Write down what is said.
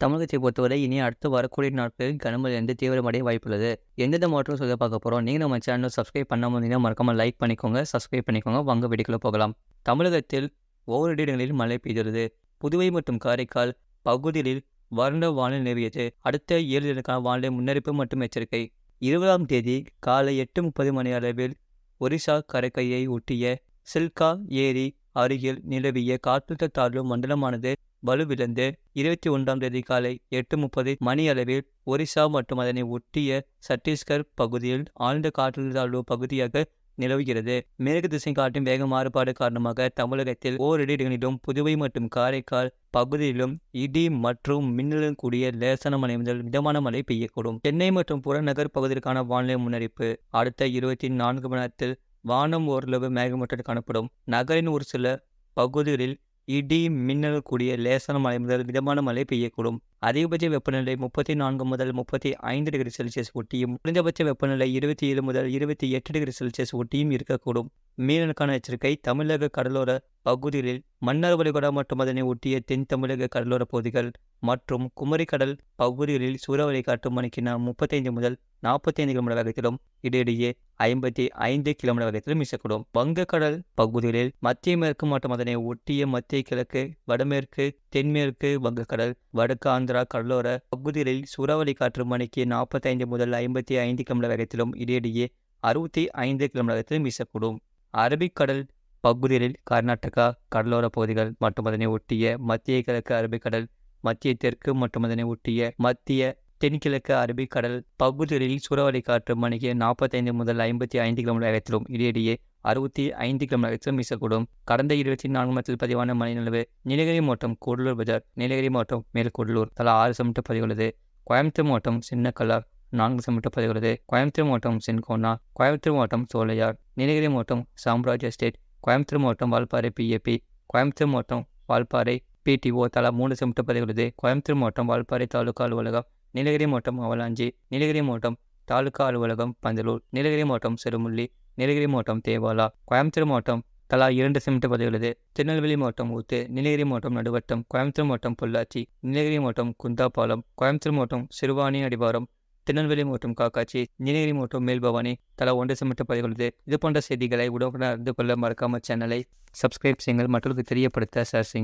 தமிழகத்தை பொறுத்தவரை இனி அடுத்து வரக்கூடிய நாட்களில் கனமழை வந்து தீவிரமடைய வாய்ப்புள்ளது. எந்தெந்த மாவட்டம் சொல்ல பார்க்க போகிறோம். நீங்கள் நம்ம சேனல் சப்ஸ்கிரைப் பண்ணாமல் இருந்தீங்கன்னா மறக்காம லைக் பண்ணிக்கோங்க, சப்ஸ்கிரைப் பண்ணிக்கோங்க. வாங்க வீடியோக்குள்ள போகலாம். தமிழகத்தில் ஓரிரு இடங்களில் மழை பெய்துள்ளது. புதுவை மற்றும் காரைக்கால் பகுதிகளில் வறண்ட வானிலை நிலவியது. அடுத்த 7 தினக்கான வானிலை முன்னறிவிப்பு மற்றும் எச்சரிக்கை. 20ஆம் தேதி காலை 8:30 மணி அளவில் ஒரிசா கடற்கரையை ஒட்டிய சில்கா ஏரி அருகில் நிலவிய காற்றழுத்த தாழ்வு மண்டலமானது வலுவிழந்து 21ஆம் தேதி காலை 8:30 மணி அளவில் ஒரிசா மற்றும் அதனை ஒட்டிய சத்தீஸ்கர் பகுதியில் ஆழ்ந்த காற்றழுத்த தாழ்வு பகுதியாக நிலவுகிறது. மேற்கு திசை காற்றின் வேக மாறுபாடு காரணமாக தமிழகத்தில் ஓரிரு இடங்களிலும் புதுவை மற்றும் காரைக்கால் பகுதியிலும் இடி மற்றும் மின்னலுடன் கூடிய லேசான மழை முதல் மிதமான மழை பெய்யக்கூடும். சென்னை மற்றும் புறநகர் பகுதிக்கான வானிலை முன்னறிப்பு. அடுத்த 24 மணி நேரத்தில் வானம் ஓரளவு மேகமூட்டத்துடன் காணப்படும். நகரின் ஒரு சில பகுதிகளில் இடி மின்னல் கூடிய லேசான மழை முதல் மிதமான மழை பெய்யக்கூடும். அதிகபட்ச வெப்பநிலை 34 முதல் 35 டிகிரி செல்சியஸ் ஒட்டியும் குறைந்தபட்ச வெப்பநிலை 27 முதல் 28 டிகிரி செல்சியஸ் ஒட்டியும் இருக்கக்கூடும். மீனலுக்கான எச்சரிக்கை. தமிழக கடலோர பகுதிகளில் மன்னார் வளைகுடா மற்றும் அதனை ஒட்டிய தென் தமிழக கடலோர பகுதிகள் மற்றும் குமரி கடல் பகுதிகளில் சூறாவளி காற்று மணிக்கு 35 முதல் 45 கிலோமீட்டர் வேகத்திலும் இடையிடையே 55 கிலோமீட்டர் வேகத்திலும் வீசக்கூடும். வங்கக்கடல் பகுதிகளில் மத்திய மேற்கு மற்றும் அதனை ஒட்டிய மத்திய கிழக்கு, வடமேற்கு, தென்மேற்கு வங்கக்கடல், வடக்கு ஆந்திரா கடலோர பகுதிகளில் சூறாவளி காற்று மணிக்கு 45 முதல் 55 கிலோமீட்டர் வேகத்திலும் இடையிடையே 65 கிலோமீட்டர் வேகத்திலும் வீசக்கூடும். அரபிக்கடல் பகுதிகளில் கர்நாடகா கடலோர பகுதிகள் மற்றும் அதனை ஒட்டிய மத்திய கிழக்கு அரபிக்கடல், மத்திய தெற்கு மற்றும் அதனை ஒட்டிய மத்திய தென்கிழக்கு அரபிக்கடல் பகுதிகளில் சூறாவளி காற்று மணிக்கு 45 முதல் 55 கிலோமீட்டர் வேகத்திலும் இடையிடையே 65 கிலோமீட்டர் வேகத்திலும் வீசக்கூடும். கடந்த 24 மணி நேரத்தில் பதிவான மழை நிலவு. நீலகிரி மாவட்டம் கூடலூர் பஜார், நீலகிரி மாவட்டம் மேல்கூடலூர் தலா 6 சென்டிமீட்டர் பதிவுள்ளது. கோயம்புத்தூர் மாவட்டம் சின்னக்கல்லார் 4 சென்டிமீட்டர் பதிவுள்ளது. கோயம்புத்தூர் மாவட்டம் சென்கோனா, கோயம்புத்தூர் மாவட்டம் சோலையார், நீலகிரி மாவட்டம் சாம்ராஜ் எஸ்டேட், கோயம்புத்தூர் மாவட்டம் வால்பாறை பிஏபி, கோயம்புத்தூர் மாவட்டம் வால்பாறை பிடிஓ தலா 3 சென்டிமீட்டர் பதிவுள்ளது. கோயம்புத்தூர் மாவட்டம் வால்பாறை தாலுகா அலுவலகம், நீலகிரி மாவட்டம் அவலாஞ்சி, நீலகிரி மாவட்டம் தாலுகா அலுவலகம் பந்தலூர், நீலகிரி மாவட்டம் சிறுமுள்ளி, நீலகிரி மாவட்டம் தேவாலா, கோயம்புத்தூர் மாவட்டம் தலா 2 சென்டிமீட்டர் பதிவுள்ளது. திருநெல்வேலி மாவட்டம் ஊத்து, நீலகிரி மாவட்டம் நடுவட்டம், கோயம்புத்தூர் மாவட்டம் பொள்ளாச்சி, நீலகிரி மாவட்டம் குந்தாபாலம், கோயம்புத்தூர் மாவட்டம் சிறுவாணி அடிவாரம், திருநெல்வேலி மாவட்டம் காக்காட்சி, நீலகிரி மாவட்டம் மேல்பவானி தலா 1 சென்டிமீட்டர் பதிவுள்ளது. இது போன்ற செய்திகளை உடனுக்குடன் அறிந்து கொள்ள மறக்காம சேனலை சப்ஸ்கிரைப் செய்யுங்கள், மற்றவர்களுக்கு தெரியப்படுத்த ஷேர் செய்யுங்கள்.